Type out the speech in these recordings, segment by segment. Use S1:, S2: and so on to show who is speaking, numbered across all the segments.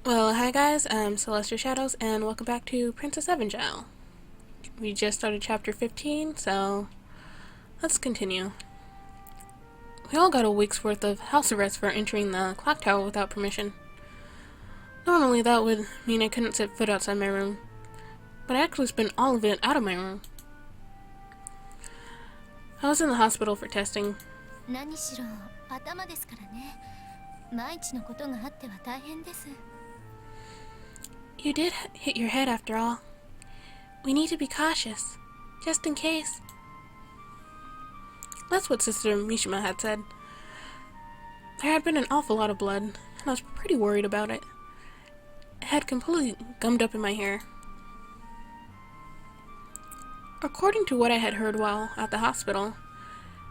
S1: Well, hi guys, I'm Celestial Shadows, and welcome back to Princess Evangile. We just started chapter 15, so let's continue. We all got a week's worth of house arrest for entering the clock tower without permission. Normally that would mean I couldn't set foot outside my room, but I actually spent all of it out of my room. I was in the hospital for testing. You did hit your head after all. We need to be cautious, just in case. That's what Sister Mishima had said. There had been an awful lot of blood, and I was pretty worried about it. It had completely gummed up in my hair. According to what I had heard while at the hospital,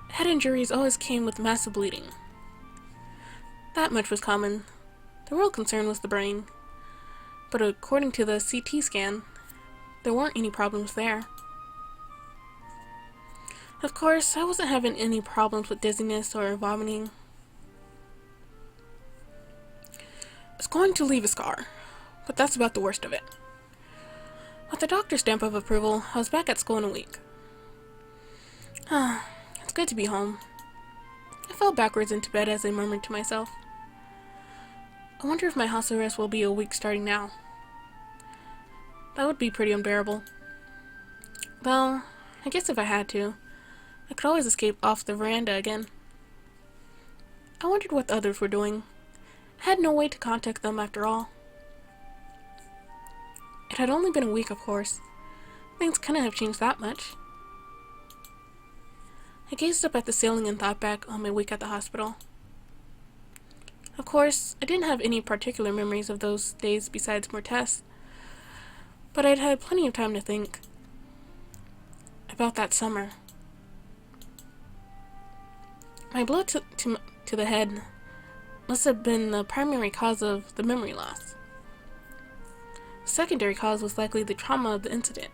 S1: head injuries always came with massive bleeding. That much was common. The real concern was the brain. But according to the CT scan, there weren't any problems there. Of course, I wasn't having any problems with dizziness or vomiting. It's going to leave a scar, but that's about the worst of it. With the doctor's stamp of approval, I was back at school in a week. It's good to be home. I fell backwards into bed as I murmured to myself. I wonder if my house arrest will be a week starting now. That would be pretty unbearable. Well, I guess if I had to, I could always escape off the veranda again. I wondered what the others were doing. I had no way to contact them after all. It had only been a week, of course. Things couldn't have changed that much. I gazed up at the ceiling and thought back on my week at the hospital. Of course, I didn't have any particular memories of those days besides more tests, but I'd had plenty of time to think about that summer. My blow to the head must have been the primary cause of the memory loss. The secondary cause was likely the trauma of the incident.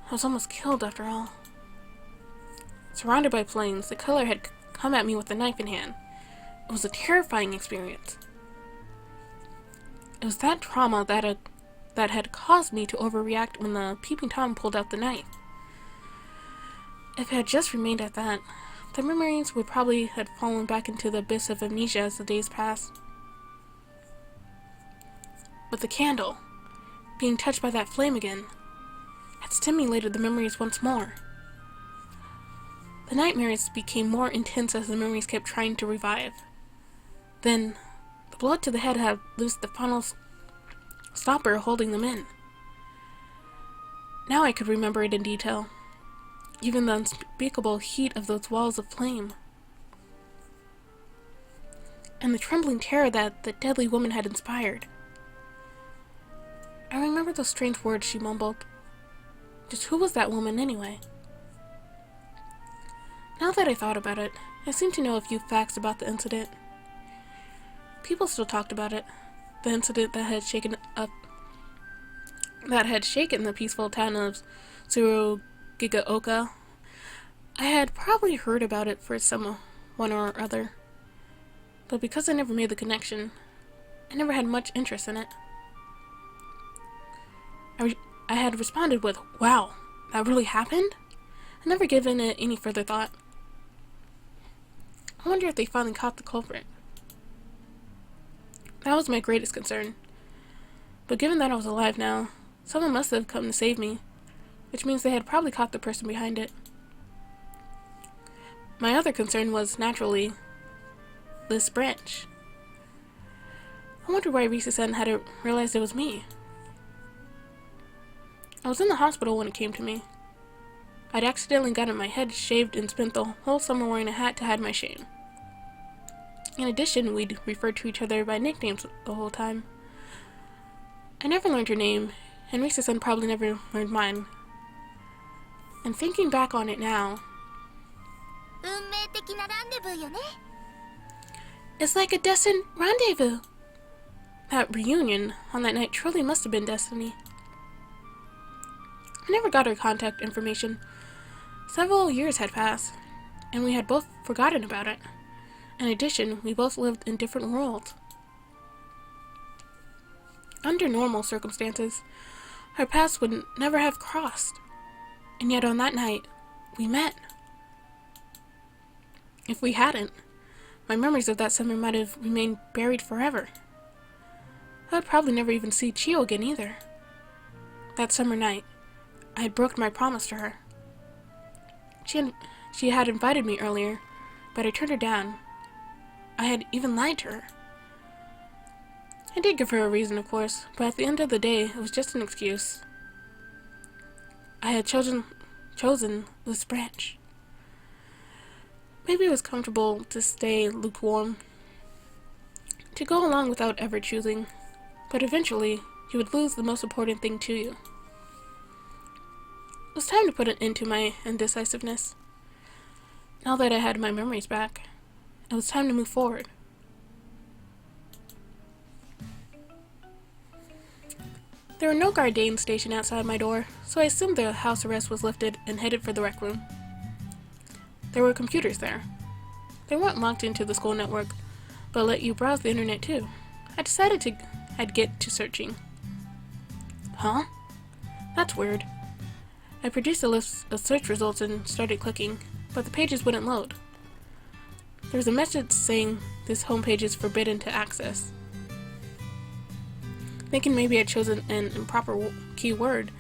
S1: I was almost killed after all. Surrounded by flames, the killer had come at me with a knife in hand. It was a terrifying experience. It was that trauma that had caused me to overreact when the peeping Tom pulled out the knife. If it had just remained at that, the memories would probably have fallen back into the abyss of amnesia as the days passed. But the candle, being touched by that flame again, had stimulated the memories once more. The nightmares became more intense as the memories kept trying to revive. Then, the blow to the head had loosed the final stopper holding them in. Now I could remember it in detail, even the unspeakable heat of those walls of flame, and the trembling terror that the deadly woman had inspired. I remember those strange words she mumbled. Just who was that woman anyway? Now that I thought about it, I seem to know a few facts about the incident. People still talked about it. The incident that had shaken the peaceful town of Tsurugigaoka. I had probably heard about it for someone or other, but because I never made the connection, I never had much interest in it. I had responded with, "Wow, that really happened?" I never given it any further thought. I wonder if they finally caught the culprit. That was my greatest concern. But given that I was alive now, someone must have come to save me, which means they had probably caught the person behind it. My other concern was, naturally, this branch. I wondered why Risa-san hadn't realized it was me. I was in the hospital when it came to me. I'd accidentally gotten my head shaved and spent the whole summer wearing a hat to hide my shame. In addition, we'd referred to each other by nicknames the whole time. I never learned her name, and Risa-san probably never learned mine. And thinking back on it now, it's like a destined rendezvous. That reunion on that night truly must have been destiny. I never got her contact information. Several years had passed, and we had both forgotten about it. In addition, we both lived in different worlds. Under normal circumstances, our paths would never have crossed. And yet on that night, we met. If we hadn't, my memories of that summer might have remained buried forever. I would probably never even see Chio again either. That summer night, I had broken my promise to her. She had invited me earlier, but I turned her down. I had even lied to her. I did give her a reason, of course, but at the end of the day, it was just an excuse. I had chosen this branch. Maybe it was comfortable to stay lukewarm, to go along without ever choosing, but eventually you would lose the most important thing to you. It was time to put an end to my indecisiveness. Now that I had my memories back, it was time to move forward. There were no guardians stationed outside my door, so I assumed the house arrest was lifted and headed for the rec room. There were computers there. They weren't locked into the school network, but let you browse the internet too. I decided I'd get to searching. Huh? That's weird. I produced a list of search results and started clicking, but the pages wouldn't load. There was a message saying this homepage is forbidden to access. Thinking maybe I'd chosen an improper keyword,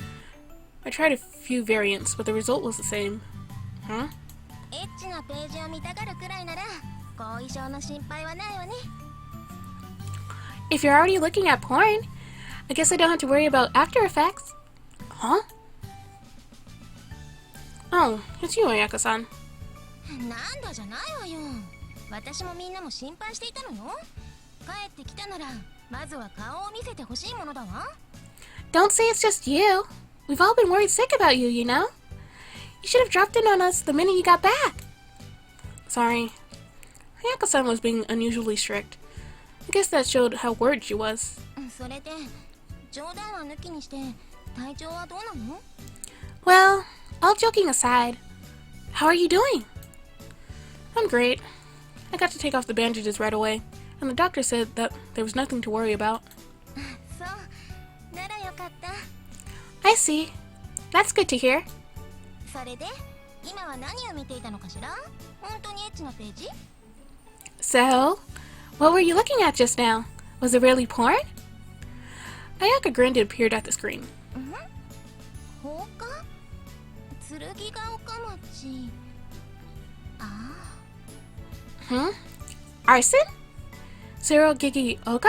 S1: I tried a few variants, but the result was the same. Huh? If you're already looking at porn, I guess I don't have to worry about After Effects. Huh? Oh, it's you, Ayaka-san.
S2: なんだじゃないわよ。私もみんなも心配していたのよ。帰ってきたなら、まずは顔を見せてほしいものだわ。
S1: Don't say it's just you. We've all been worried sick about you, you know? You should have dropped in on us the minute you got back. Sorry. Ayaka-san was being unusually strict. I guess that showed how worried she was.
S2: それで、冗談は抜きにして、体調はどうなの?
S1: Well, all joking aside, how are you doing? I'm great. I got to take off the bandages right away, and the doctor said that there was nothing to worry about.
S2: そう、ならよかった。
S1: I see. That's good to hear.
S2: それで、今は何を見ていたのかしら? 本当にエッチなページ?
S1: So, what were you looking at just now? Was it really porn? Ayaka grinned and peered at the screen.
S2: 放火? 剣ヶ丘町。ああ。
S1: Hmm? Arson? Tsurugigi Oka?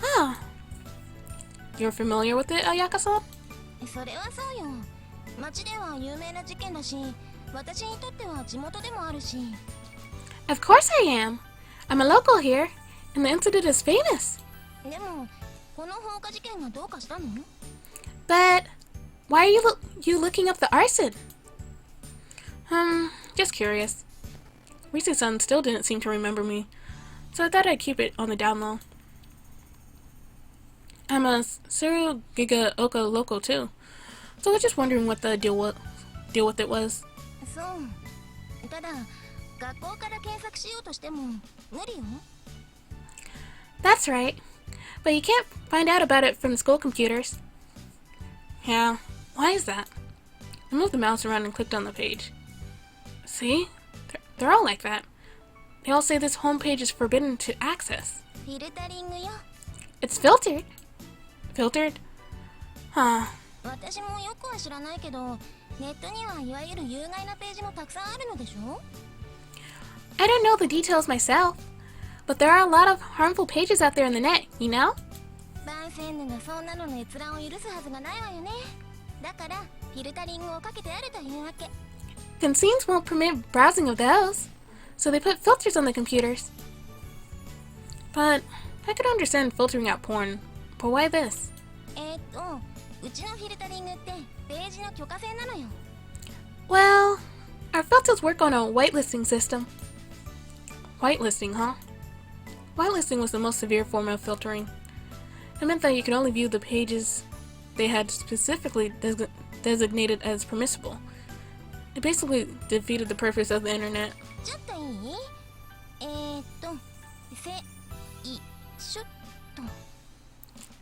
S1: Huh. You're familiar with it, Ayaka-san?
S2: それはそうよ。町では有名な事件だし、私にとっては地元でもあるし。
S1: Of course I am. I'm a local here, and the incident is famous.
S2: でも、この放火事件がどうかしたの?
S1: But why are you looking up the arson? Just curious. Rise-san still didn't seem to remember me, so I thought I'd keep it on the down low. I'm a Tsurugiga Oka local too, so I was just wondering what the deal with it was.
S2: そう。ただ、学校から検索しようとしても無理よ。
S1: That's right, but you can't find out about it from the school computers. Yeah, why is that? I moved the mouse around and clicked on the page. See? They're all like that. They all say this homepage is forbidden to access.
S2: フィルタリングよ。
S1: It's filtered. Filtered? Huh.
S2: 私もよくは知らないけど、ネットにはいわゆる有害なページもたくさんあるのでしょ?
S1: I don't know the details myself, but there are a lot of harmful pages out there in the net, you know?
S2: バンセンヌがそんなのの閲覧を許すはずがないわよね。だからフィルタリングをかけてあるというわけ。
S1: Conscenes won't permit browsing of those, so they put filters on the computers. But I could understand filtering out porn, but why this?
S2: うちのフィルタリングってページの許可制なのよ。
S1: Well, our filters work on a whitelisting system. Whitelisting, huh? Whitelisting was the most severe form of filtering. It meant that you could only view the pages they had specifically designated as permissible. It basically defeated the purpose of the internet.
S2: ちょっといい? せいしょっと。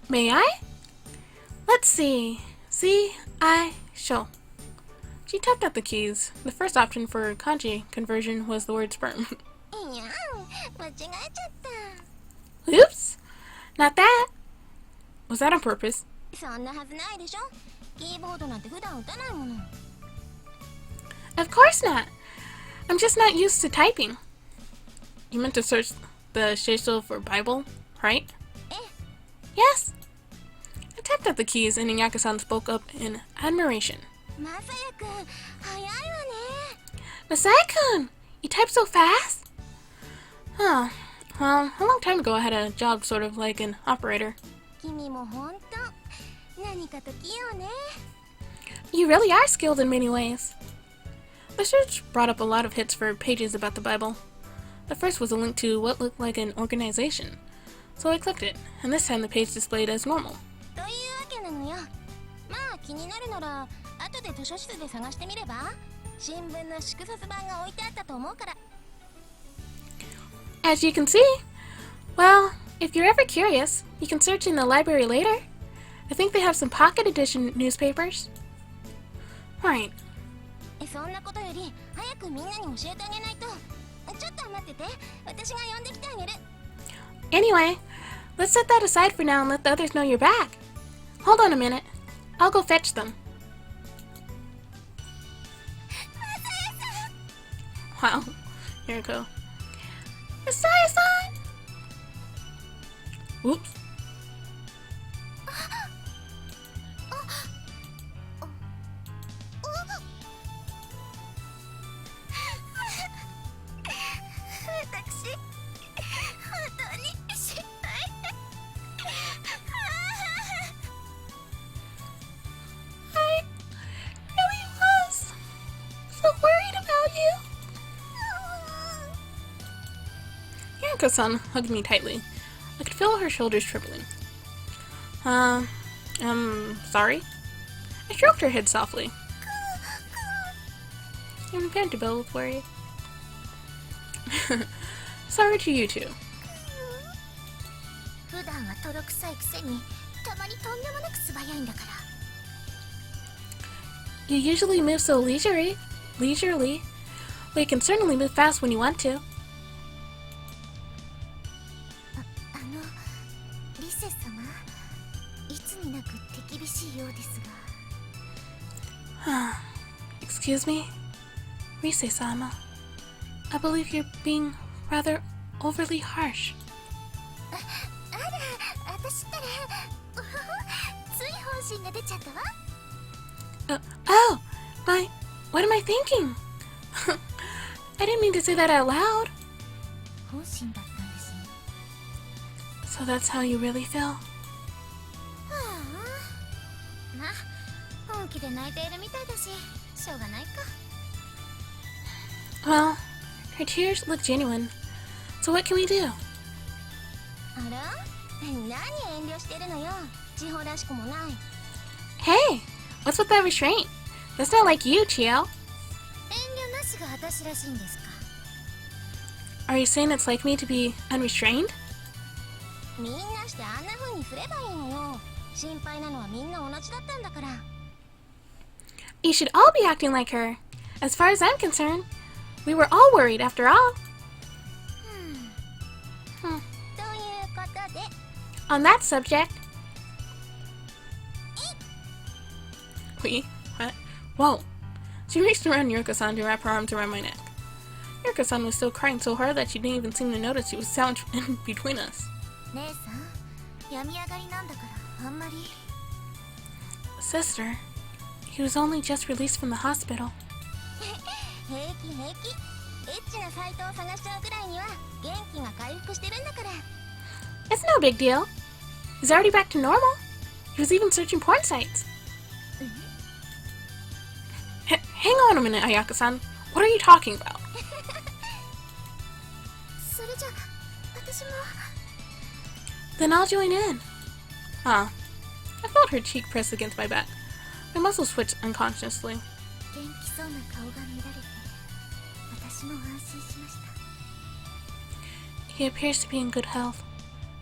S1: May I? Let's see. See, I, show. She tapped out the keys. The first option for kanji conversion was the word sperm.
S2: いやん、間違えちゃった。
S1: Oops! Not that! Was that on purpose?
S2: そんなはずないでしょ。キーボードなんて普段打たないもの。
S1: Of course not! I'm just not used to typing. You meant to search the Sheisho for Bible, right?
S2: え、
S1: Yes! I tapped out the keys and Inyaku-san spoke up in admiration.
S2: まさやくん、早いわね。
S1: Masaya-kun! You type so fast? Huh. Well, a long time ago I had a job sort of like an operator.
S2: 君もほんと、何かと器用ね。
S1: You really are skilled in many ways. The search brought up a lot of hits for pages about the Bible. The first was a link to what looked like an organization. So I clicked it, and this time the page displayed as normal.
S2: というわけなのよ。まあ気になるなら、後で図書室で探してみれば。新聞の祝冊版が置いてあったと思うから。
S1: As you can see, well, if you're ever curious, you can search in the library later. I think they have some pocket edition newspapers. Right.
S2: そんなことより早くみんなに教えてあげないと。ちょっと待ってて、私が呼んできてあげる。
S1: Anyway, let's set that aside for now and let the others know you're back. Hold on a minute. I'll go fetch them. Wow. Here we go. Masaya-san! Oops. I really was so worried about you. Yuriko-san hugged me tightly. I could feel her shoulders trembling. Sorry? I stroked her head softly. I'm pantable with worry. Sorry to you too.
S2: 普段は泥臭いくせに、たまにとんでもなく素早いんだから。
S1: You usually move so leisurely, but you can certainly move fast when you want to.
S2: リセ様、いつになく手厳しいようですが。
S1: Excuse me? Rise-sama. I believe you're being rather overly harsh.
S2: あら、私ったら、つい本心が出ちゃったわ。
S1: Oh! What am I thinking? I didn't mean to say that out loud.
S2: 本心だったんですね。
S1: So that's how you really feel?
S2: はあ、まあ、本気で泣いているみたいだし、しょうがないか。
S1: Well, her tears look genuine. So what can we do?
S2: あら、何遠慮してるのよ。地方らしくもない。
S1: Hey! What's with that restraint? That's not like you, Chio.
S2: 遠慮なしが私らしいんですか。
S1: Are you saying it's like me to be unrestrained?
S2: みんなしてあんな風にすればいいのよ。心配なのはみんな同じだったんだから。
S1: You should all be acting like her. As far as I'm concerned, we were all worried after all.
S2: ということで。
S1: On that subject... Wait, what? Whoa! She reached around Yuriko-san to wrap her arms around my neck. Yuriko-san was still crying so hard that she didn't even seem to notice she was sandwiched in between us.
S2: 姉さん、病み上がりなんだからあんまり。
S1: Sister, he was only just released from the hospital.
S2: 平気平気。エッチなサイトを探しちゃうくらいには元気が回復してるんだから。
S1: It's no big deal. He's already back to normal. He was even searching porn sites. Hang on a minute, Ayaka-san. What are you talking about?
S2: それじゃ私も。
S1: Then I'll join in. I felt her cheek press against my back. My muscles twitched unconsciously.
S2: 元気そうな顔が見られて、私も安心しました。
S1: He appears to be in good health,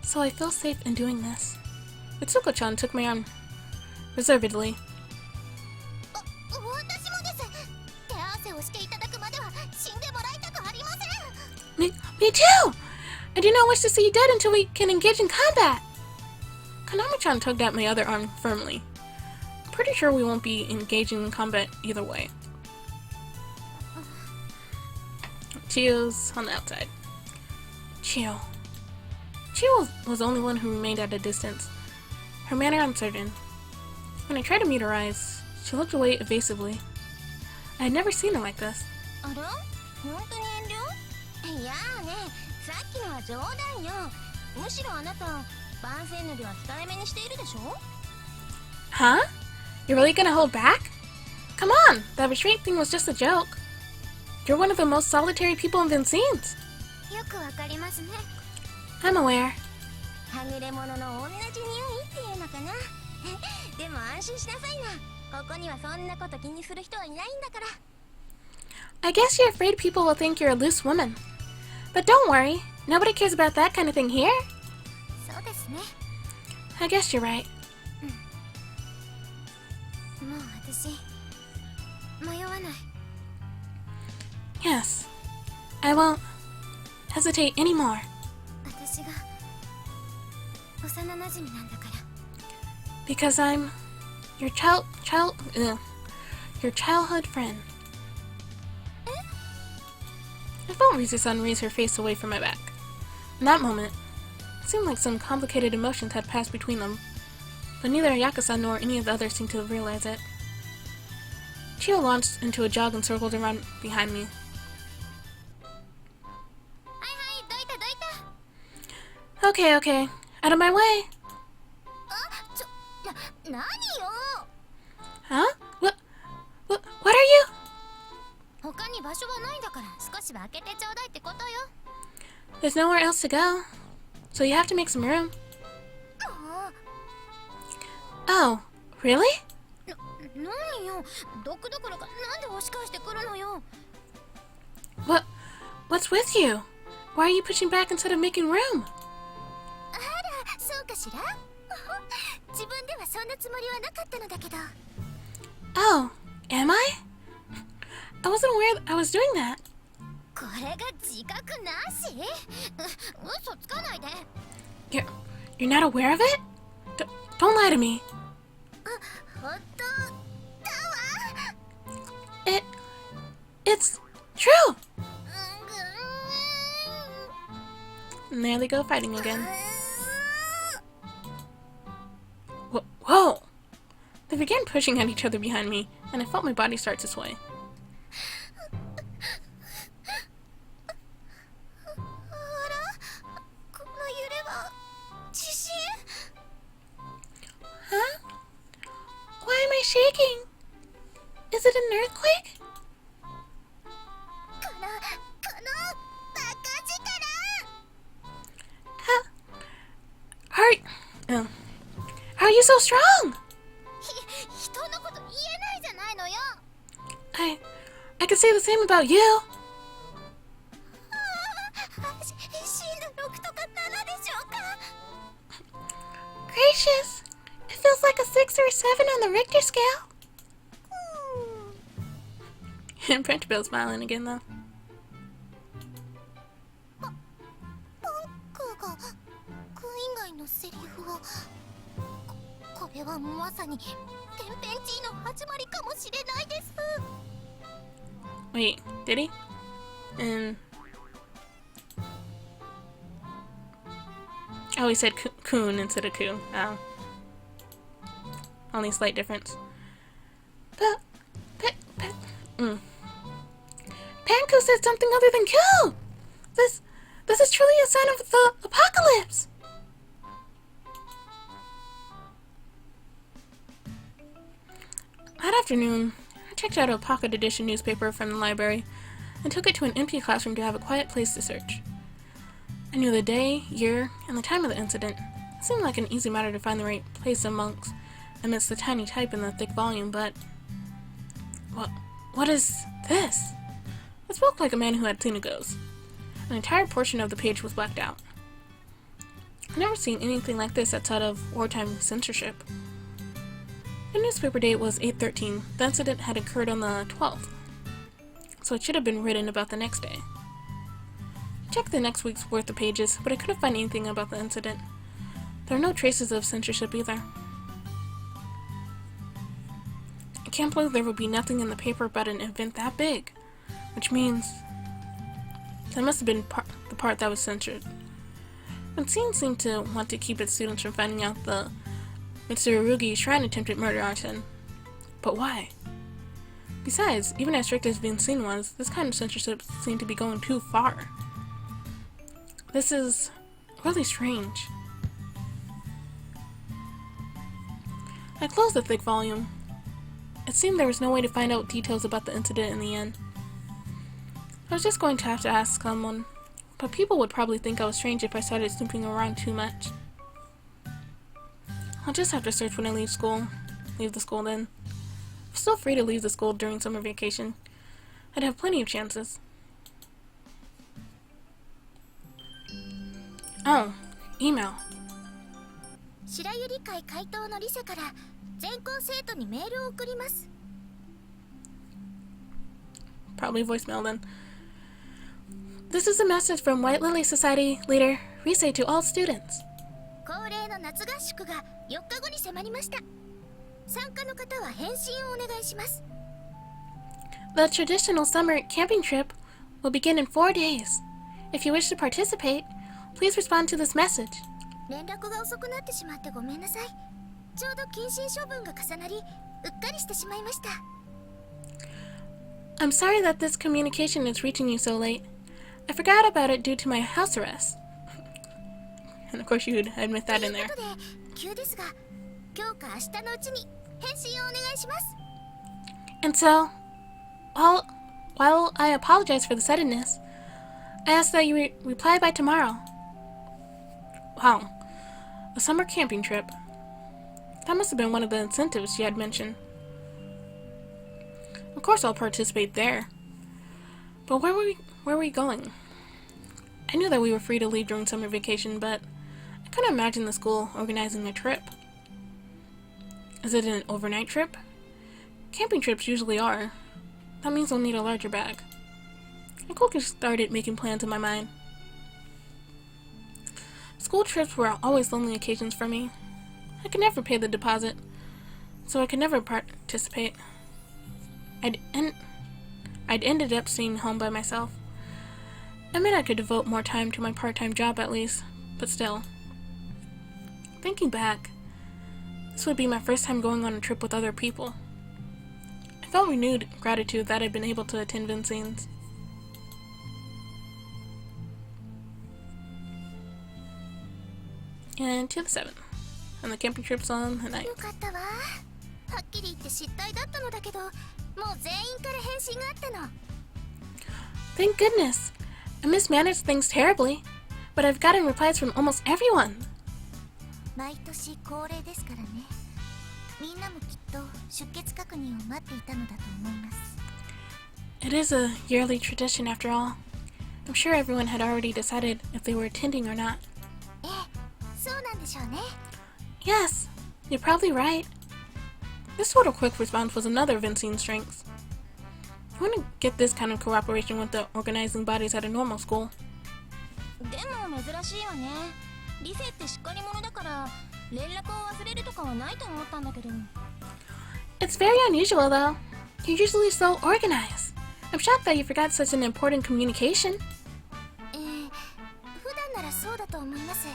S1: so I feel safe in doing this. Mitsuko-chan took my arm reservedly.
S2: 私もです手合わせをしていただくまでは死んでもらいたくありません
S1: Me too! I do not wish to see you dead until we can engage in combat! Kanami-chan tugged at my other arm firmly. I'm pretty sure we won't be engaging in combat either way. Chio's on the outside. Chio was the only one who remained at a distance, her manner uncertain. When I tried to meet her eyes, she looked away evasively. I had never seen her like this.
S2: あら本当に遠慮いやーねさっきのは冗談よむしろあなた番宣塗りは控えめにしているでしょ
S1: Huh? You're really gonna hold back? Come on, that restraint thing was just a joke. You're one of the most solitary people in Vincines.
S2: よくわかりますね
S1: I'm aware.
S2: はぐれ者の同じ匂いっていうのかなでも安心しなさいなここにはそんなこと気にする人はいないんだから
S1: I guess you're afraid people will think you're a loose woman. But don't worry, nobody cares about that kind of thing here.
S2: そうですね
S1: I guess you're right.
S2: もう私迷わない
S1: Yes. I won't hesitate anymore.
S2: 私が幼なじみなんだから
S1: Because I'm your your childhood friend. I felt Rizu-san raise her face away from my back. In that moment, it seemed like some complicated emotions had passed between them, but neither Ayaka-san nor any of the others seemed to realize it. Chio launched into a jog and circled around behind me.
S2: はいはいどいたどいた
S1: Okay, okay. Out of my way.
S2: あちょ何よ
S1: Huh? What are you?
S2: 他に場所はないんだから少しは開けてちょうだいってことよ
S1: There's nowhere else to go. So you have to make some room.
S2: あ
S1: Oh, really?
S2: 何よどこどころかなんで押し返してくるのよ
S1: What's with you? Why are you pushing back instead of making room?
S2: あらそうかしら自分ではそんなつもりはなかったのだけど
S1: Oh, am I? I wasn't aware I was doing that.
S2: これが自覚なし嘘つかないで
S1: You're not aware of it? Don't lie to me.
S2: 本当だわ
S1: It's true.
S2: う
S1: And there they go fighting again. Whoa! They began pushing at each other behind me, and I felt my body start to sway.
S2: あらこの揺れは地震
S1: Huh? Why am I shaking? Is it an earthquake?
S2: このバカ力
S1: How are you so strong?
S2: 人のこと言えないじゃないのよ
S1: I could say the same about you.
S2: 震度6とか7でしょうか
S1: Gracious! It feels like a 6 or a 7 on the Richter scale. And French Bill's smiling again, though.
S2: パンクが君以外のセリフをこれはまさに天変地異の始まりかもしれないです
S1: Wait, did he? And oh, he said coon instead of coon. Oh, only a slight difference. Panku said something other than kill. This is truly a sign of the apocalypse. That afternoon, I checked out a pocket edition newspaper from the library and took it to an empty classroom to have a quiet place to search. I knew the day, year, and the time of the incident. It seemed like an easy matter to find the right place amongst the tiny type in the thick volume, but what is this? It spoke like a man who had seen a ghost. An entire portion of the page was blacked out. I've never seen anything like this outside of wartime censorship. The newspaper date was 8/13. The incident had occurred on the 12th, so it should have been written about the next day. I checked the next week's worth of pages, but I couldn't find anything about the incident. There are no traces of censorship either. I can't believe there would be nothing in the paper about an event that big, which means that must have been the part that was censored. Vincine seemed to want to keep its students from finding out the Mitsurugi shrine attempted murder arson. But why? Besides, even as strict as Vincine was, this kind of censorship seemed to be going too far. This is really strange. I closed the thick volume. It seemed there was no way to find out details about the incident in the end. I was just going to have to ask someone, but people would probably think I was strange if I started snooping around too much. I'll just have to search when I leave the school then. I'm still free to leave the school during summer vacation. I'd have plenty of chances. Oh, email.
S2: 白百合会会頭のリセから全校生徒にメールを送ります。
S1: Probably voicemail then. This is a message from White Lily Society leader Rise to all students.
S2: 恒例の夏合宿が4日後に迫りました。参加の方は返信をお願いします。
S1: The traditional summer camping trip will begin in 4 days. If you wish to participate, please respond to this message.
S2: 連絡が遅くなってしまってごめんなさい。ちょうど謹慎処分が重なり、うっかりしてしまいました。
S1: I'm sorry that this communication is reaching you so late. I forgot about it due to my house arrest. And of course you'd admit that in there.
S2: ということで、急ですが、今日か明日のうちに返信をお願いします。
S1: And so, while I apologize for the suddenness, I ask that you reply by tomorrow. Wow. A summer camping trip. That must have been one of the incentives she had mentioned. Of course I'll participate there. But where were we going? I knew that we were free to leave during summer vacation, but I couldn't imagine the school organizing a trip. Is it an overnight trip? Camping trips usually are. That means I'll need a larger bag. I quickly started making plans in my mind. School trips were always lonely occasions for me. I could never pay the deposit, so I could never participate. I'd ended up staying home by myself. I meant I could devote more time to my part-time job at least, but still. Thinking back, this would be my first time going on a trip with other people. I felt renewed gratitude that I'd been able to attend Vincine's. And to the 7th. And the camping trip's on the 9th.
S2: よかったわ。はっきり言って失態だったのだけど、もう全員から返信があったの。
S1: Thank goodness! I mismanaged things terribly, but I've gotten replies from almost everyone.
S2: 毎年恒例ですからね。みんなもきっと出欠確認を待っていたのだと思います。
S1: It is a yearly tradition after all. I'm sure everyone had already decided if they were attending or not.
S2: ええ、そうなんでしょうね。
S1: Yes, you're probably right. This sort of quick response was another of Vincine's strengths. I want to get this kind of cooperation with the organizing bodies at a normal school.
S2: でも珍しいわね。リセってしっかり者だから連絡を忘れるとかはないと思ったんだけど。
S1: It's very unusual though. You're usually so organized. I'm shocked that you forgot such an important communication.
S2: 普段ならそうだと思います。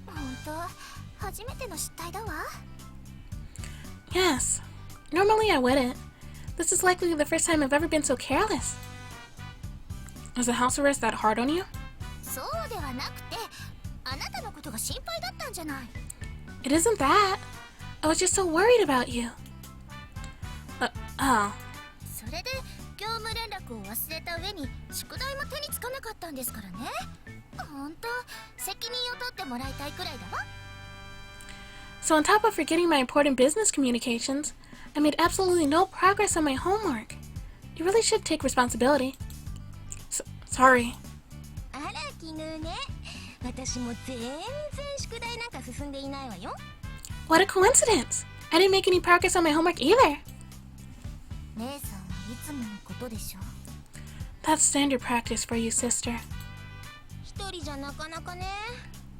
S2: 本当、初めての失態だわ。
S1: Yes. Normally I wouldn't. This is likely the first time I've ever been so careless. Was the house arrest that hard on you?
S2: そうではなくて、あなたのことが心配だったんじゃない。
S1: It isn't that. I was just so worried about you. Oh.
S2: それで業務連絡を忘れた上に宿題も手につかなかったんですからね。本当、責任を取ってもらいたいくらいだわ。
S1: So on top of forgetting my important business communications, I made absolutely no progress on my homework. You really should take responsibility. Sorry.
S2: あら、奇遇ね。私も全然宿題なんか進んでいないわよ。
S1: What a coincidence! I didn't make any progress on my homework either.
S2: 姉さんはいつものことでしょ。
S1: That's standard practice for you, sister.
S2: 一人じゃなかなかね。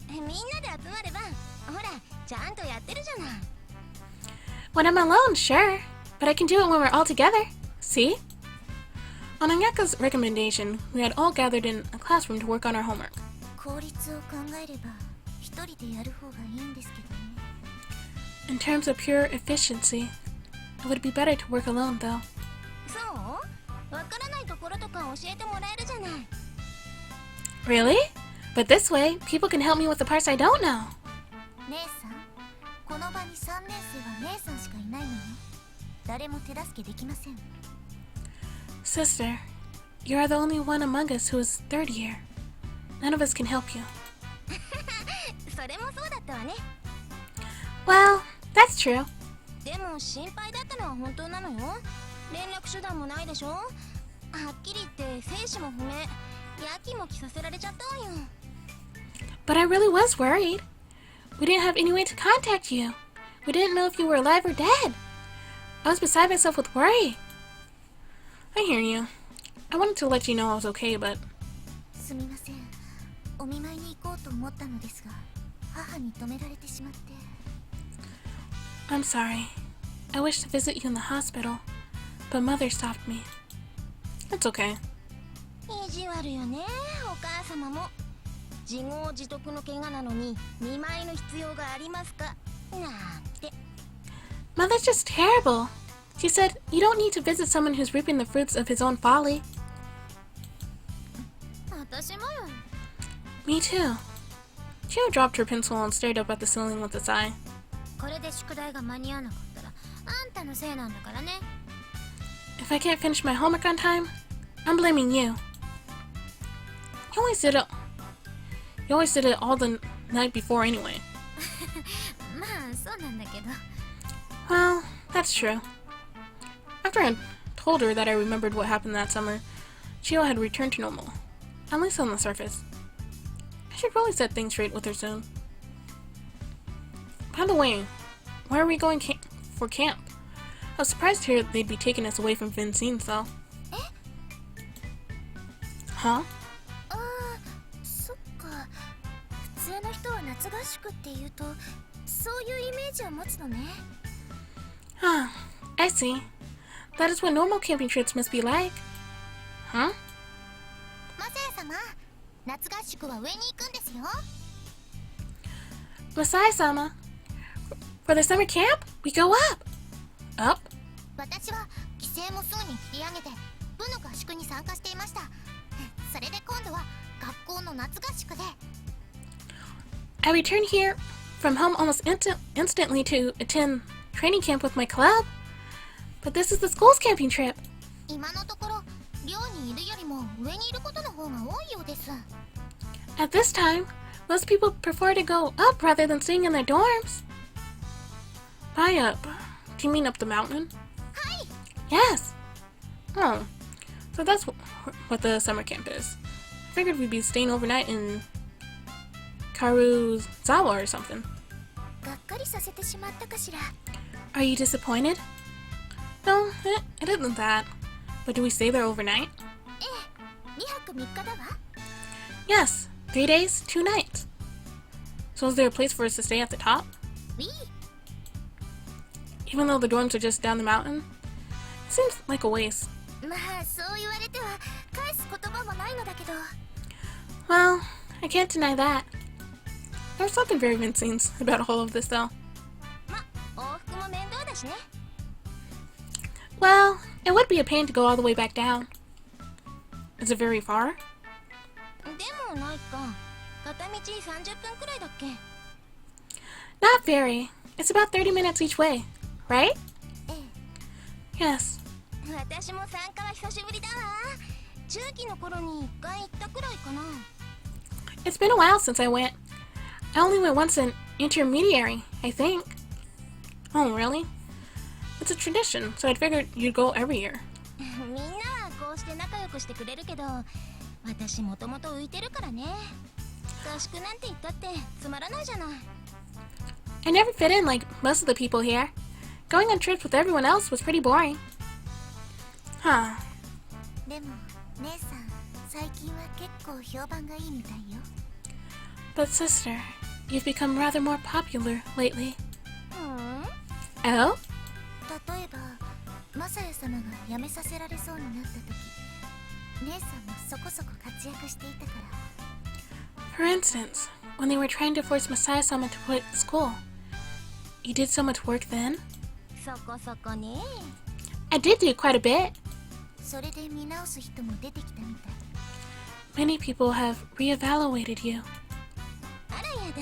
S2: みんなで集まればほらちゃんとやってるじゃない。
S1: When I'm alone, sure. But I can do it when we're all together. See? On Anyaka's recommendation, we had all gathered in a classroom to work on our homework.
S2: 効率を考えれば一人でやる方がいいんですけどね。
S1: In terms of pure efficiency, it would be better to work alone, though.
S2: そう？わからないところとか教えてもらえるじゃない。
S1: Really? But this way, people can help me with the parts I don't know.
S2: 姉さん、この場に3年生は姉さんしかいないのよ。誰も手助けできません。
S1: Sister, you are the only one among us who is third year. None of us can help you.
S2: それもそうだったわね。
S1: Well, that's true.
S2: でも心配だったのは本当なのよ。連絡手段もないでしょ。はっきり言って生死も不明。やきもきさせられちゃったわよ。
S1: But I really was worried. We didn't have any way to contact you. We didn't know if you were alive or dead. I was beside myself with worry. I hear you. I wanted to let you know I was okay, but...
S2: すみません。お見舞いに行こうと思ったのですが、母に止められてしまって。
S1: I'm sorry. I wished to visit you in the hospital, but Mother stopped me. It's okay.
S2: 意地悪よね、お母様も。自業自得の怪我なのに見舞いの必要がありますかなんて。
S1: Mother's just terrible. She said, you don't need to visit someone who's reaping the fruits of his own folly.
S2: 私もよ。
S1: Me too. Chio dropped her pencil and stared up at the ceiling with a sigh.
S2: これで宿題が間に合わなかったらあんたのせいなんだからね。
S1: If I can't finish my homework on time, I'm blaming you. You always did it all the night before anyway.
S2: まあそうなんだけど。
S1: Well, that's true. After I told her that I remembered what happened that summer, Chio had returned to normal, at least on the surface. I should really set things straight with her soon. By the way, where are we going for camp? I was surprised to hear they'd be taking us away from Vincine's though. Huh?
S2: ああ、そっか。普通の人は夏合宿って言うとそういうイメージを持つのね。
S1: Ah, I see. That is what normal camping trips must be like. Huh?
S2: マサヤ様、夏合宿は上に行くんですよ。
S1: Masai-sama. For the summer camp, we go up. Up?
S2: 私は帰省もすぐに切り上げて部の合宿に参加していました。それで今度は学校の夏合宿で。
S1: I returned here from home almost instantly to attend training camp with my club. But this is the school's camping trip.
S2: 今のところ寮にいるよりも上にいることの方が多いようです。
S1: At this time, most people prefer to go up rather than staying in their dorms. By up? Do you mean up the mountain?
S2: はい。
S1: Yes. Oh, so that's what the summer camp is. I figured we'd be staying overnight in Karuzawa or something.
S2: がっかりさせてしまったかしら。
S1: Are you disappointed? No, it isn't that. But do we stay there overnight?
S2: ええ、2泊3日だわ。
S1: Yes, 3 days, 2 nights. So is there a place for us to stay at the top?
S2: ウィー。
S1: Even though the dorms are just down the mountain? It seems like a waste.
S2: まあそう言われては返す言葉もないのだけど。
S1: Well, I can't deny that. There's something very Vincent about all of this though.
S2: ま、往復も面倒だしね。
S1: Well, it would be a pain to go all the way back down. Is it very far?
S2: でもないか。片道30分くらいだっけ。
S1: Not very. It's about 30 minutes each way, right?
S2: え
S1: Yes.
S2: え。私も参加は久しぶりだわ。中期の頃に1回行ったくらいかな。
S1: It's been a while since I went. I only went once in intermediary, I think. Oh, really? It's a tradition, so I'd figured you'd go every year.
S2: みんなはこうして仲良くしてくれるけど、私もともと浮いてるからね。合宿なんて言ったってつまらないじゃない。
S1: I never fit in like most of the people here. Going on trips with everyone else was pretty boring. Huh.
S2: でも姉さん最近は結構評判がいいみたいよ。
S1: But sister, you've become rather more popular lately.
S2: うん。
S1: Oh?
S2: 例えばマサヤ様が辞めさせられそうになった時、姉さんもそこそこ活躍していたから。
S1: For instance, when they were trying to force Messiah-sama to quit school, you did so much work then?
S2: そこそこね。
S1: I did do quite a bit.
S2: それで見直す人も出てきたみたい。
S1: Many people have re-evaluated you.
S2: あらやだ。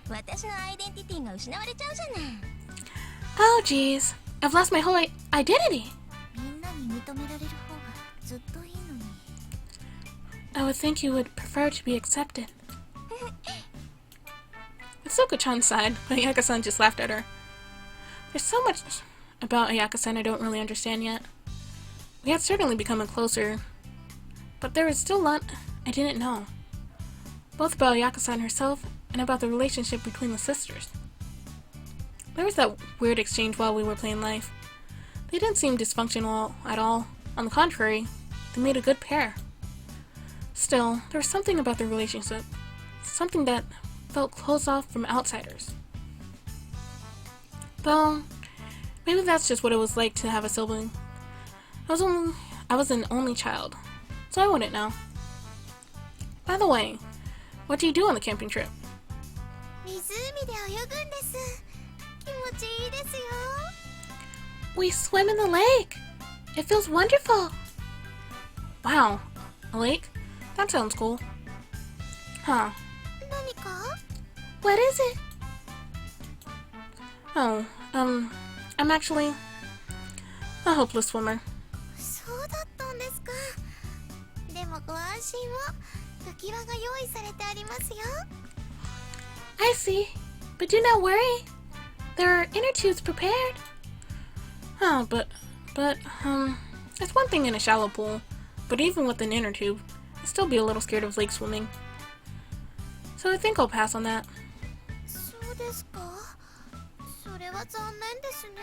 S2: 私のアイデンティティが失われちゃうじゃない。
S1: Oh geez, I've lost my whole identity.
S2: みんなに認められる方がずっといいのに。
S1: I would think you would prefer to be accepted. Soko-chan sighed, but Ayaka-san just laughed at her. There's so much about Ayaka-san I don't really understand yet. We had certainly become closer, but there was still a lot I didn't know. Both about Ayaka-san herself and about the relationship between the sisters. There was that weird exchange while we were playing life. They didn't seem dysfunctional at all. On the contrary, they made a good pair. Still, there was something about their relationship, something that felt closed off from outsiders. Though, maybe that's just what it was like to have a sibling. I was an only child, so I wouldn't know. By the way, what do you do on the camping trip?
S2: 湖で泳ぐんです。気持ちいいですよ。
S1: We swim in the lake! It feels wonderful! Wow, a lake? That sounds cool. Huh.
S2: 何か？
S1: What is it? Oh, I'm actually a hopeless swimmer.
S2: そうだったんですか。でもご安心を。浮き輪が用意されてありますよ。
S1: I see, but do not worry. There are inner tubes prepared. Oh, but, it's one thing in a shallow pool, but even with an inner tube, I'd still be a little scared of lake swimming. So I think I'll pass on that.
S2: そうですか。それは残念ですね。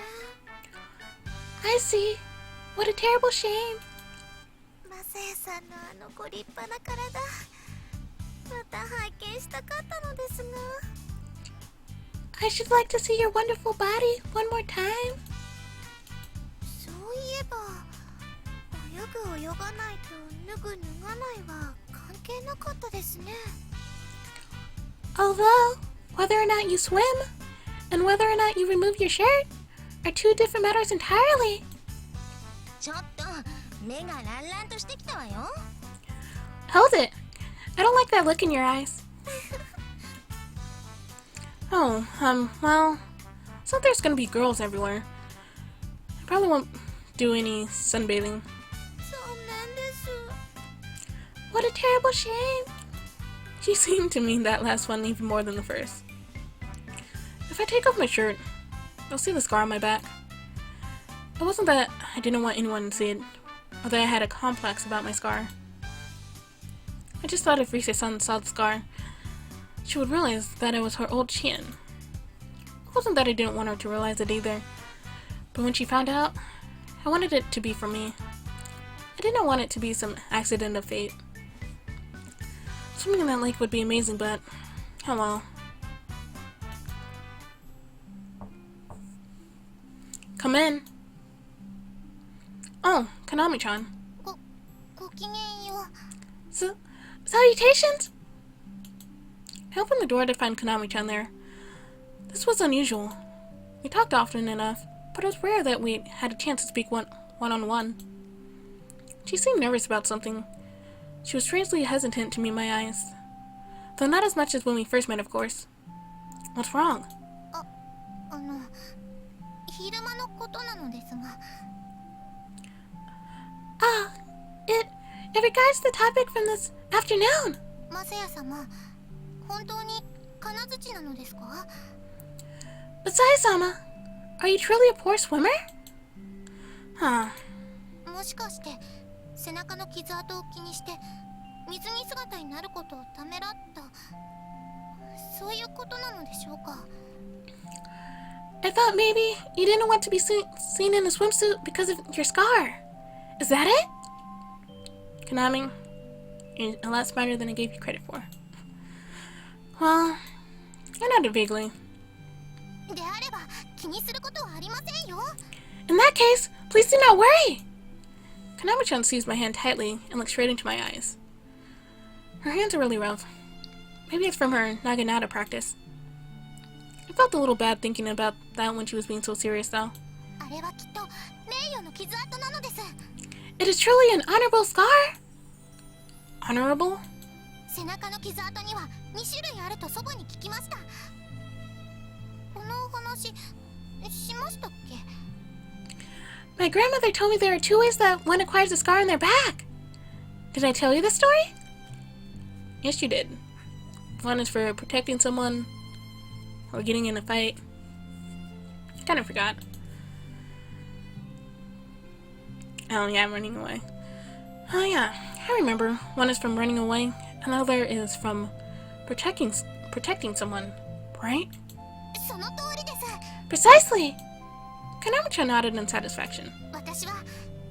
S1: I see. What a terrible shame.
S2: マサヤさんのあのご立派な体、また拝見したかったのですが。
S1: I should like to see your wonderful body one more time.
S2: そういえば、泳ぐ泳がないと脱ぐ脱がないは関係なかったですね。
S1: Although, whether or not you swim, and whether or not you remove your shirt, are two different matters entirely.
S2: ちょっと目がランランとしてきたわよ。
S1: Hold it. I don't like that look in your eyes. Oh, well, since there's gonna be girls everywhere, I probably won't do any sunbathing.
S2: 残念です。
S1: What a terrible shame. She seemed to mean that last one even more than the first. If I take off my shirt, you'll see the scar on my back. It wasn't that I didn't want anyone to see it, or that I had a complex about my scar. I just thought if Rise-san saw the scar, she would realize that it was her old chin. It wasn't that I didn't want her to realize it either, but when she found out, I wanted it to be for me. I didn't want it to be some accident of fate. Swimming in that lake would be amazing, but oh well. Come in. Oh, Konami-chan.
S2: ごきげんよう。
S1: Salutations! I opened the door to find Konami-chan there. This was unusual. We talked often enough, but it was rare that we had a chance to speak one-on-one. She seemed nervous about something. She was strangely hesitant to meet my eyes. Though not as much as when we first met, of course. What's wrong?
S2: 昼間のことなのですが。
S1: Ah, it regards the topic from this afternoon.
S2: マサヤ様、本当に金槌なのですか？
S1: Masai-sama, are you truly a poor swimmer? Huh.
S2: もしかして背中の傷跡を気にして水着姿になることをためらった、そういうことなのでしょうか。
S1: I thought maybe you didn't want to be seen in a swimsuit because of your scar. Is that it? Konami, you're a lot smarter than I gave you credit for. Well, I nodded vaguely.
S2: であれば気にすることはありませんよ。
S1: In that case, please do not worry. Konami-chan seized my hand tightly and looked straight into my eyes. Her hands are really rough. Maybe it's from her naginata practice. I felt a little bad thinking about that when she was being so serious, though.
S2: あれはきっと名誉の傷跡なのです。
S1: It is truly an honorable scar. Honorable?
S2: 背中の傷跡には2種類あると祖母に聞きました。このお話しましたっけ？
S1: My grandmother told me there are 2 ways that one acquires a scar on their back. Did I tell you the story? Yes, you did. One is for protecting someone or getting in a fight. I kind of forgot. Oh yeah, I'm running away. Oh yeah, I remember. One is from running away, another is from protecting someone, right?
S2: その通りです。
S1: Precisely! Konami-chan nodded in satisfaction.
S2: 私は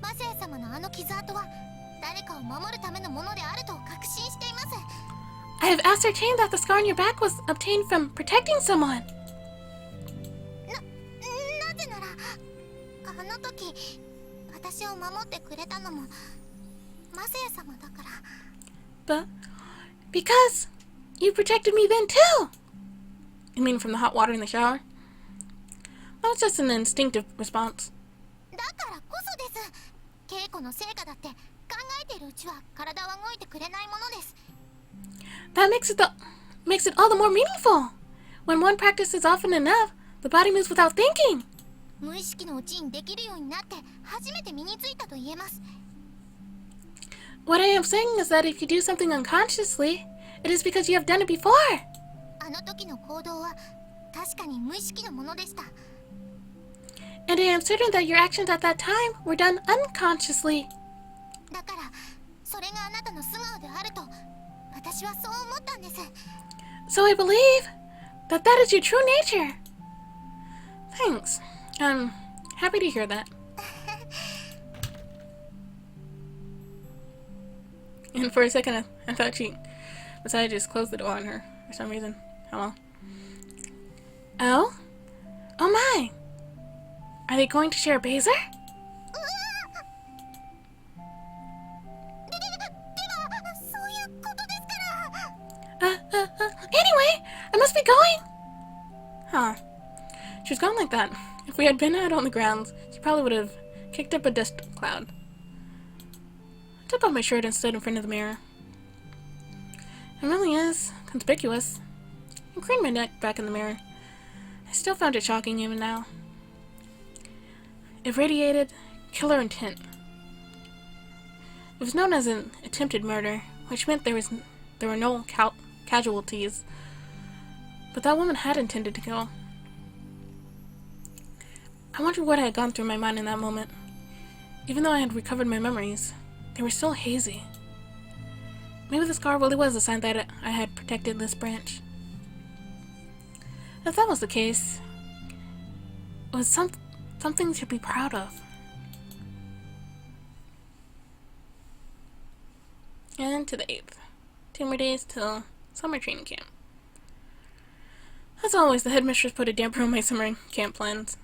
S2: マセイ様のあの傷跡は誰かを守るためのものであると確信しています。
S1: I have ascertained that the scar on your back was obtained from protecting someone.
S2: なぜならあの時私を守ってくれたのもマセイ様だから。
S1: But because you protected me then too. You mean from the hot water in the shower? That was just an instinctive response.
S2: だからこそです。稽古の成果だって考えているうちは体は動いてくれないものです。
S1: That makes it all the more meaningful. When one practice is often enough, the body moves without thinking.
S2: 無意識のうちにできるようになって初めて身についたと言えます。
S1: What I am saying is that if you do something unconsciously, it is because you have done it before.
S2: あの時の行動は確かに無意識のものでした。
S1: And I am certain that your actions at that time were done unconsciously.
S2: だからそれがあなたの素顔であると私はそう思ったんです。
S1: So I believe that that is your true nature. Thanks. I'm happy to hear that. And for a second, I thought she decided to just close the door on her for some reason. Hello. Oh? Oh my! Are they going to share a baser?
S2: ではそういうことですから。
S1: Anyway, I must be going! Huh. She was gone like that. If we had been out on the grounds, she probably would have kicked up a dust cloud. I took off my shirt and stood in front of the mirror. It really is conspicuous. I craned my neck back in the mirror. I still found it shocking even now. It radiated killer intent. It was known as an attempted murder, which meant there were no casualties. But that woman had intended to kill. I wondered what had gone through my mind in that moment. Even though I had recovered my memories, they were still hazy. Maybe the scar really was a sign that I had protected this branch. If that was the case, it was something to be proud of. And to the 8th. 2 more days till summer training camp. As always, the headmistress put a damper on my summer camp plans.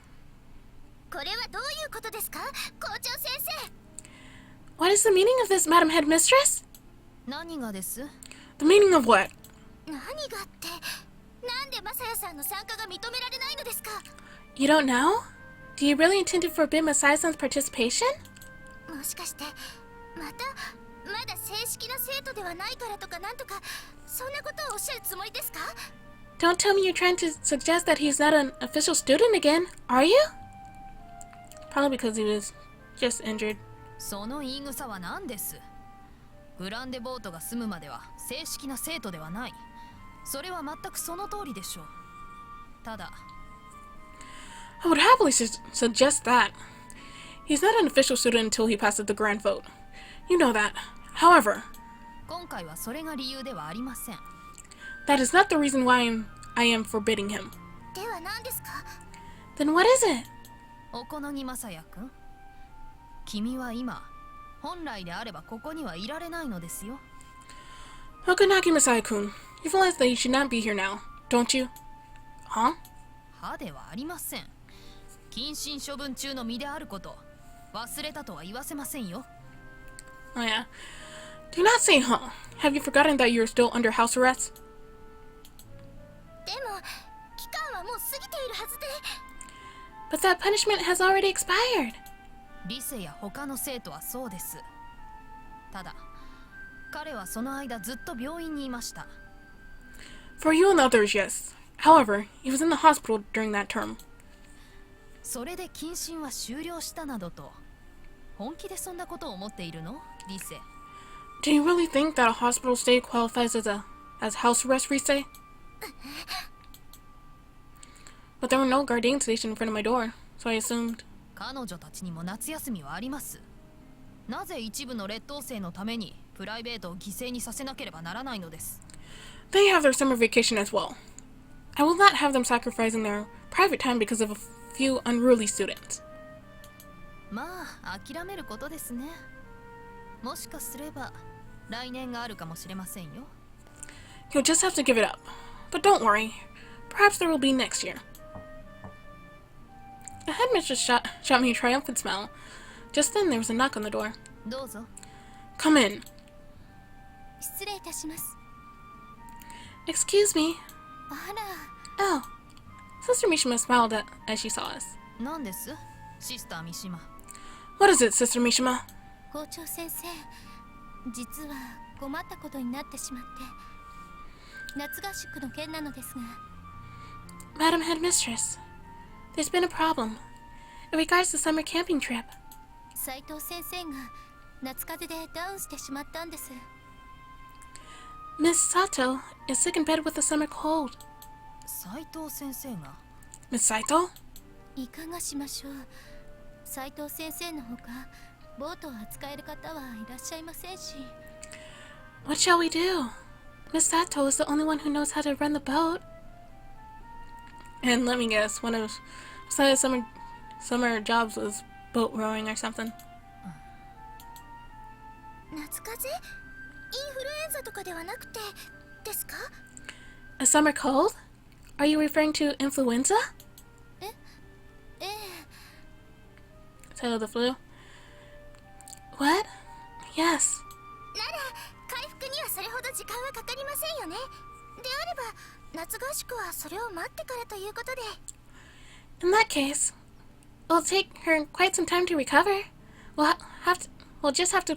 S2: これはどういうことですか、校長先生。
S1: What is the meaning of this, Madam Headmistress?
S2: 何がです？
S1: The meaning of what?
S2: 何がって、なんでマサヤさんの参加が認められないのですか？
S1: You don't know? Do you really intend to forbid Masai-san's participation?
S2: もしかしてまだ正式な生徒ではないからとかなんとかそんなことをおっしゃるつもりですか？
S1: Don't tell me you're trying to suggest that he's not an official student again, are you? Probably because he was just injured.
S3: その言い草は何です？グランデボートが済むまでは正式な生徒ではない。それは全くその通りでしょう。ただ
S1: I would happily suggest that. He's not an official student until he passes the grand vote. You know that. However,
S3: 今回はそれが理由ではありません。
S1: That is not the reason why I am forbidding him.
S2: では何ですか？
S1: Then what is it?
S3: おこのぎまさやくん、君は今本来であればここにはいられないのですよ。
S1: Okanagi Masai-kun, you realize that you should not be here now, don't you? Huh?
S3: はではありません。謹慎処分中の身であること忘れたとは言わせませんよ。
S1: Oh yeah. Do not say huh. Have you forgotten that you're still under house arrest?
S2: でも期間はもう過ぎているはずで。
S1: But that punishment has already expired.
S3: リセや他の生徒はそうです。ただ彼はその間ずっと病院にいました。
S1: For you and others, yes. However, he was in the hospital during that term.
S3: それで謹慎は終了したなどと本気でそんなことを思っているのリセ？
S1: Do you really think that a hospital stay qualifies as house arrest, Rise? But there were no guardians stationed in front of my door, so I assumed.
S3: 彼女たちにも夏休みはあります。なぜ一部の劣等生のためにプライベートを犠牲にさせなければならないのです？
S1: They have their summer vacation as well. I will not have them sacrificing their private time because of a few unruly students.
S3: まあ諦めることですね。もしかすれば来年があるかもしれませんよ。
S1: You'll just have to give it up. But don't worry. Perhaps there will be next year. The headmistress shot me a triumphant smile. Just then there was a knock on the door.
S3: どうぞ。
S1: Come in.
S2: 失礼いたします。
S1: Excuse me.
S2: あら、
S1: Oh. Sister Mishima smiled as she saw us.
S3: 何です？シスター三島。
S1: What is it, Sister Mishima?
S2: 校長先生、実は困ったことになってしまって、夏合宿の件なのですが。
S1: Madam Headmistress, there's been a problem. In regards to the summer camping trip.
S2: 斉藤先生が夏風邪でダウンしてしまったんです。
S1: Miss Sato is sick in bed with a summer cold.
S3: 斉藤先生が？
S1: Miss Saito?
S2: いかがしましょう。斉藤先生のほかボートを扱える方はいらっしゃいませんし。
S1: What shall we do? Miss Sato is the only one who knows how to run the boat. And let me guess, one of Sato's summer jobs was boat rowing or something.
S2: 夏風邪？インフルエンザとかではなくてですか？
S1: A summer cold? Are you referring to influenza?
S2: ええ。
S1: So the flu? What? Yes.
S2: なら回復にはそれほど時間はかかりませんよね。であれば夏合宿はそれを待ってからということで。
S1: In that case, it'll take her quite some time to recover. We'll just have to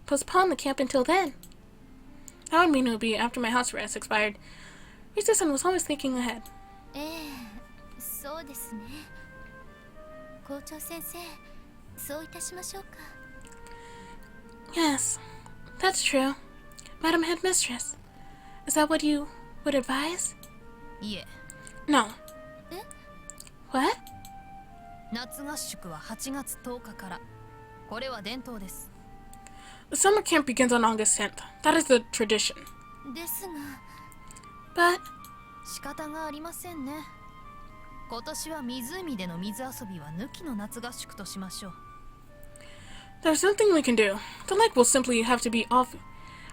S1: postpone the camp until then. That would mean it would be after my house arrest expired. Risa-san was always thinking ahead.
S2: ええ、そうですね。校長先生、そういたしましょうか。
S1: Yes, that's true. Madam Headmistress, is that what you would advise?
S3: いえ、
S1: No.
S2: え？
S1: What?
S3: 夏合宿は8月10日から。これは伝統です。
S1: The summer camp begins on August 10th. That is the tradition.
S2: ですが。
S1: But
S3: 仕方がありませんね。今年は湖での水遊びは抜きの夏合宿としましょう。
S1: there's something we can do. The lake will simply have to be off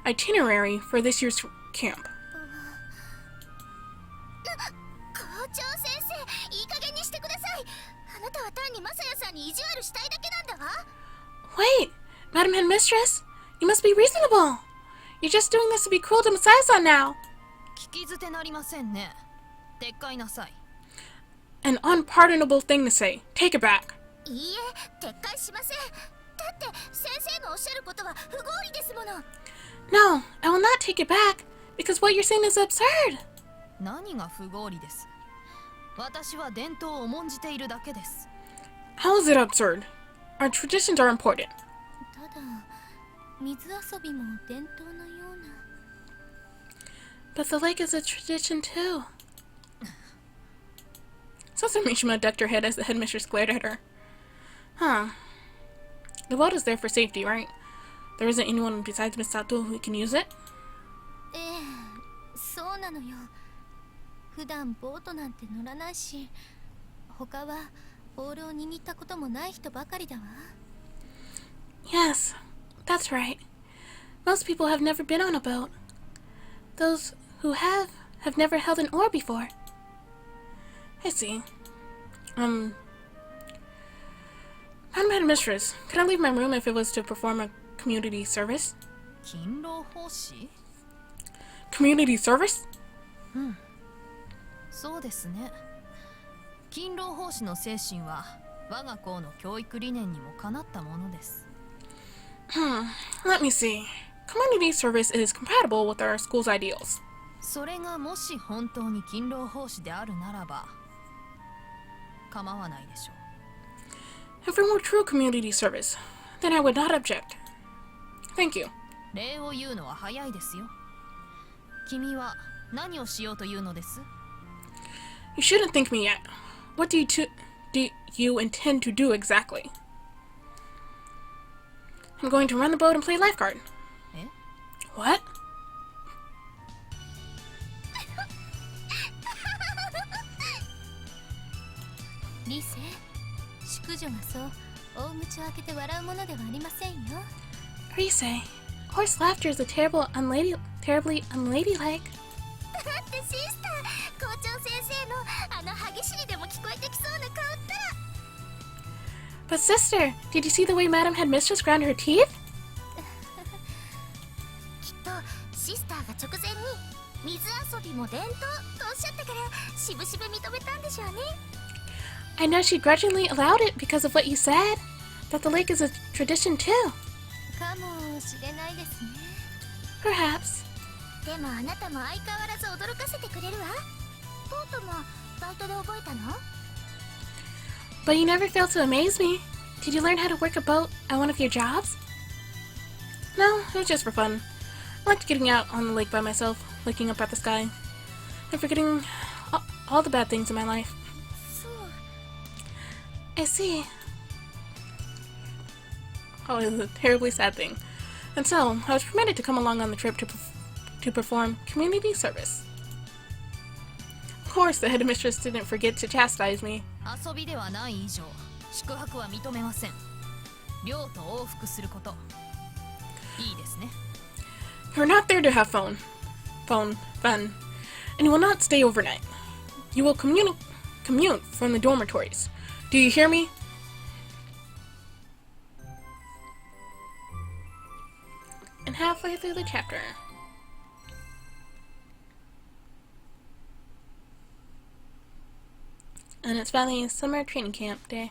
S1: itinerary for this year's camp.
S2: 校長先生、いい加減にしてください。あなたは単にマサヤさんに意地悪したいだけなんだわ。
S1: Wait, Madam Headmistress, you must be reasonable. You're just doing this to be cruel to Masaya-san now.
S3: 聞き捨てなりませんね。撤回なさい。
S1: An unpardonable thing to say. Take it back.
S2: いいえ、撤回しません。だって先生のおっしゃることは不合理ですもの。
S1: No, I will not take it back, because what you're saying is absurd.
S3: 何が不合理です？私は伝統を重んじているだけです。
S1: How is it absurd? Our traditions are important.
S2: ただ、水遊びも伝統のような。
S1: But the lake is a tradition too. Mishima ducked her head as the headmistress glared at her. Huh. The boat is there for safety, right? There isn't anyone besides Miss Sato who can use it?
S2: ええ、そうなのよ。普段ボートなんて乗らないし、他はボールを握ったこともない人ばかりだわ。
S1: Yes, that's right. Most people have never been on a boat. Those who have never held an oar before. I see. Madam Headmistress, could I leave my room if it was to perform a community service?
S3: 勤労奉仕？
S1: Community service?
S3: そうですね。勤労奉仕の精神は我が校の教育理念にもかなったものです。
S1: Let me see. Community service is compatible with our school's ideals.
S3: それがもし本当に勤労奉仕であるならば構わないでしょう。
S1: If it were true community service, then I would not object. Thank you.
S3: 礼を言うのは早いですよ。君は何をしようというのです？
S1: You shouldn't think me yet. What do you intend to do exactly? I'm going to run the boat and play lifeguard.
S3: え？
S1: What?
S2: リセ、淑女がそう大口を開けて笑うものではありませんよ。
S1: Rise, horse laughter is terribly unladylike.
S2: だってシスター、校長先生のあの歯ぎしりでも聞こえてきそうな顔ったら。
S1: But sister, did you see the way Madam Headmistress ground her teeth?
S2: きっとシスターが直前に水遊びも伝統とおっしゃったからしぶしぶ認めたんでしょうね。
S1: I know she grudgingly allowed it because of what you said. That the lake is a tradition too.
S2: かもしれないですね。
S1: Perhaps.
S2: でもあなたも相変わらず驚かせてくれるわ。ボートもバイトで覚えたの？
S1: But you never fail to amaze me. Did you learn how to work a boat at one of your jobs? No, it was just for fun. I liked getting out on the lake by myself, looking up at the sky, and forgetting all the bad things in my life.
S2: そう。
S1: I see. Oh, it was a terribly sad thing. And so, I was permitted to come along on the trip to perform community service. Of course, the headmistress didn't forget to chastise me.
S3: 遊びではない以上宿泊は認めません。寮と往復すること。いいですね。
S1: You're not there to have fun, and you will not stay overnight. You will commute from the dormitories. Do you hear me? And halfway through the chapter. And it's finally summer training camp day.